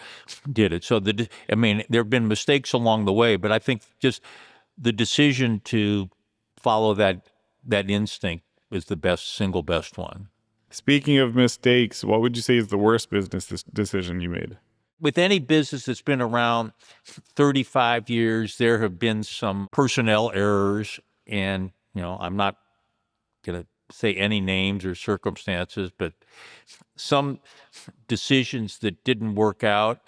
did it. So, there have been mistakes along the way, but I think just the decision to follow that instinct is the single best one. Speaking of mistakes, what would you say is the worst business decision you made? With any business that's been around 35 years, there have been some personnel errors, and I'm not going to say any names or circumstances, but some decisions that didn't work out.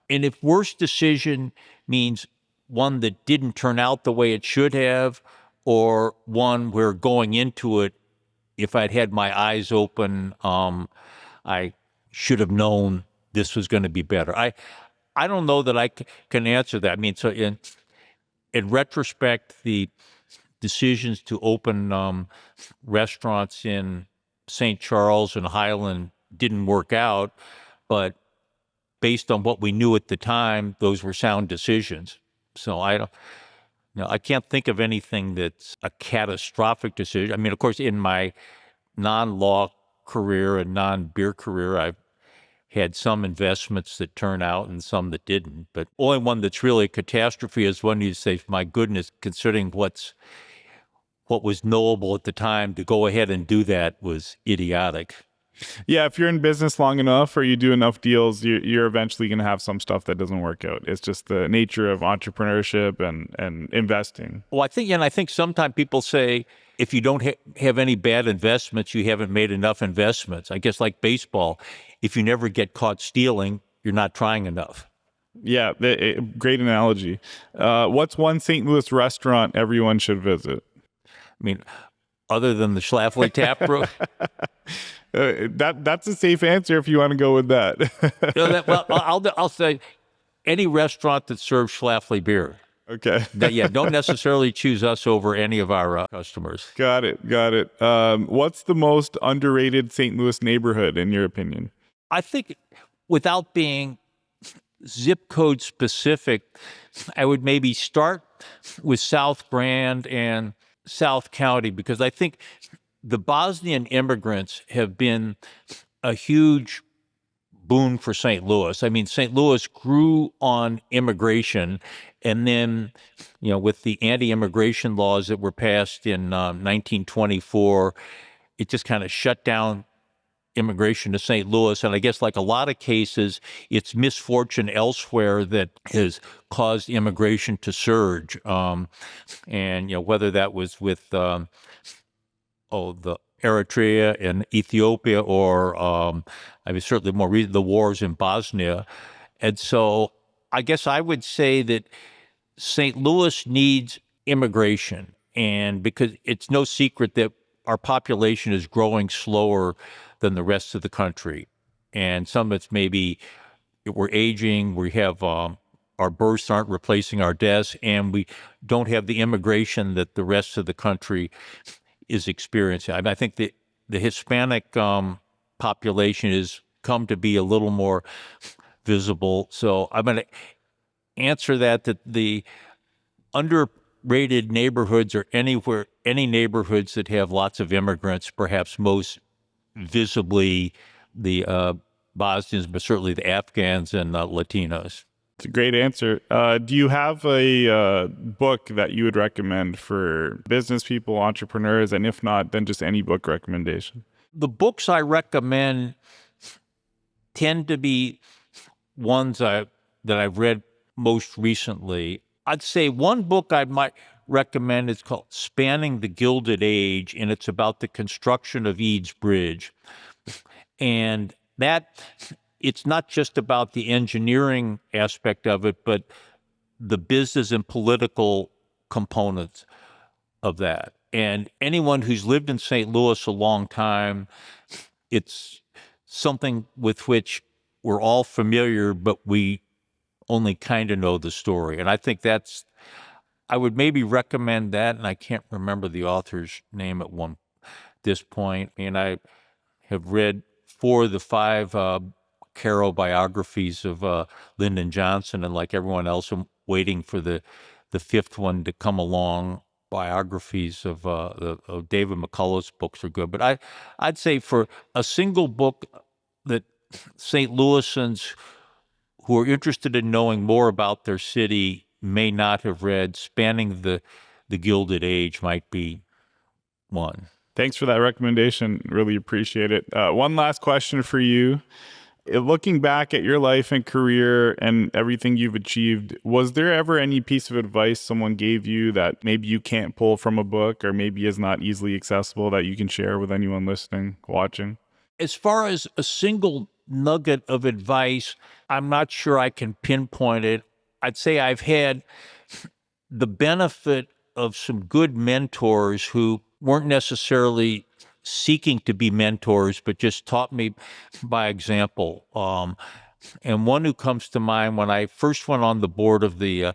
And if worst decision means one that didn't turn out the way it should have, or one where going into it, if I'd had my eyes open, I should have known this was going to be better. I don't know that I can answer that. I mean, so in retrospect, the decisions to open restaurants in St. Charles and Highland didn't work out, but based on what we knew at the time, those were sound decisions. So I can't think of anything that's a catastrophic decision. I mean, of course, in my non-law career and non-beer career, I've had some investments that turn out and some that didn't. But only one that's really a catastrophe is when you say, my goodness, considering what was knowable at the time, to go ahead and do that was idiotic. Yeah, if you're in business long enough or you do enough deals, you're eventually going to have some stuff that doesn't work out. It's just the nature of entrepreneurship and investing. Well, I think sometimes people say, if you don't have any bad investments, you haven't made enough investments. I guess like baseball, if you never get caught stealing, you're not trying enough. Yeah, great analogy. What's one St. Louis restaurant everyone should visit? I mean, other than the Schlafly Tap Room? That's a safe answer if you want to go with that. Well, I'll say any restaurant that serves Schlafly Beer. Okay. Don't necessarily choose us over any of our customers. Got it. What's the most underrated St. Louis neighborhood, in your opinion? I think, without being zip code specific, I would maybe start with South Grand and South County, because I think the Bosnian immigrants have been a huge boon for St. Louis. I mean, St. Louis grew on immigration, and then, with the anti-immigration laws that were passed in 1924, it just kind of shut down immigration to St. Louis. And I guess, like a lot of cases, it's misfortune elsewhere that has caused immigration to surge. And whether that was with the Eritrea and Ethiopia, or I mean, certainly more recent, the wars in Bosnia. And so I guess I would say that St. Louis needs immigration, and because it's no secret that our population is growing slower than the rest of the country. And some of it's maybe we're aging, we have our births aren't replacing our deaths, and we don't have the immigration that the rest of the country is experiencing. I think the Hispanic population has come to be a little more visible. So I'm going to answer that the underrated neighborhoods are any neighborhoods that have lots of immigrants, perhaps most visibly the Bosnians, but certainly the Afghans and Latinos. It's a great answer. Do you have a book that you would recommend for business people, entrepreneurs, and if not, then just any book recommendation? The books I recommend tend to be ones that I've read most recently. I'd say one book I might recommend is called Spanning the Gilded Age, and it's about the construction of Eads Bridge. And that, it's not just about the engineering aspect of it, but the business and political components of that. And anyone who's lived in St. Louis a long time, it's something with which we're all familiar, but we only kind of know the story. And I think I would maybe recommend that, and I can't remember the author's name at this point. And I have read 4 of the 5 Caro biographies of Lyndon Johnson, and like everyone else, I'm waiting for the 5th one to come along. Biographies of David McCullough's books are good, but I'd say for a single book that St. Louisans who are interested in knowing more about their city may not have read, Spanning the Gilded Age might be one. Thanks for that recommendation. Really appreciate it. One last question for you. Looking back at your life and career and everything you've achieved, was there ever any piece of advice someone gave you that maybe you can't pull from a book or maybe is not easily accessible that you can share with anyone listening, watching? As far as a single nugget of advice, I'm not sure I can pinpoint it. I'd say I've had the benefit of some good mentors who weren't necessarily seeking to be mentors, but just taught me by example. And one who comes to mind, when I first went on the board of the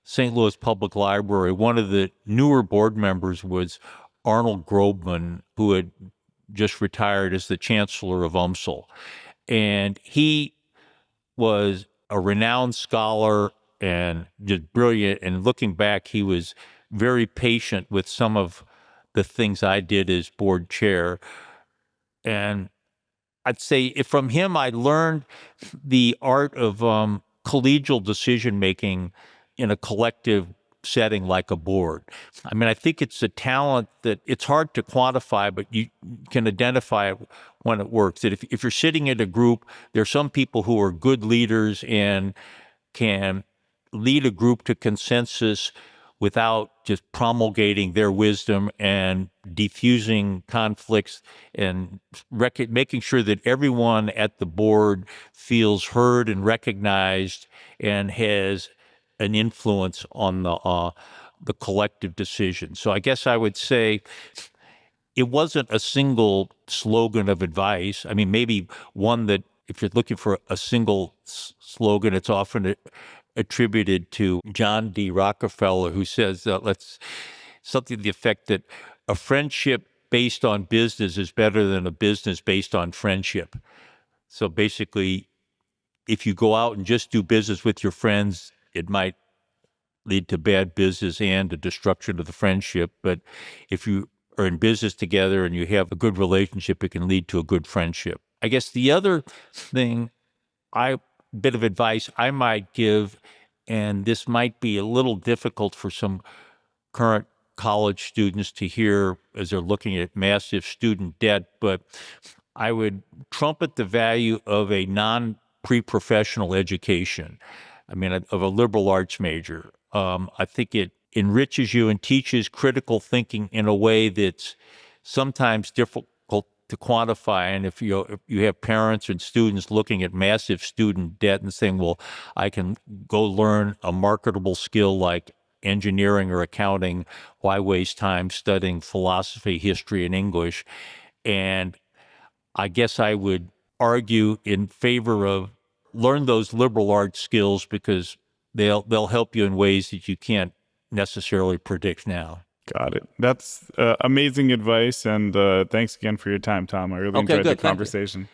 St. Louis Public Library, one of the newer board members was Arnold Grobman, who had just retired as the Chancellor of UMSL. And he was a renowned scholar and just brilliant. And looking back, he was very patient with some of the things I did as board chair. And I'd say from him, I learned the art of collegial decision-making in a collective setting like a board. I mean, I think it's a talent that it's hard to quantify, but you can identify it when it works. That if you're sitting in a group, there are some people who are good leaders and can lead a group to consensus without just promulgating their wisdom and diffusing conflicts and making sure that everyone at the board feels heard and recognized and has an influence on the collective decision. So I guess I would say it wasn't a single slogan of advice. I mean, maybe one that if you're looking for a single slogan, it's often attributed to John D. Rockefeller, who says, something to the effect that a friendship based on business is better than a business based on friendship. So basically, if you go out and just do business with your friends, it might lead to bad business and the destruction of the friendship. But if you are in business together and you have a good relationship, it can lead to a good friendship. I guess the other thing, bit of advice I might give, and this might be a little difficult for some current college students to hear as they're looking at massive student debt, but I would trumpet the value of a non-pre-professional education. I mean, of a liberal arts major. I think it enriches you and teaches critical thinking in a way that's sometimes difficult to quantify. And if you have parents and students looking at massive student debt and saying, well, I can go learn a marketable skill like engineering or accounting, why waste time studying philosophy, history, and English? And I guess I would argue in favor of learn those liberal arts skills because they'll help you in ways that you can't necessarily predict now. Got it. That's amazing advice. And thanks again for your time, Tom. I really Okay, enjoyed the good. Thank you. conversation.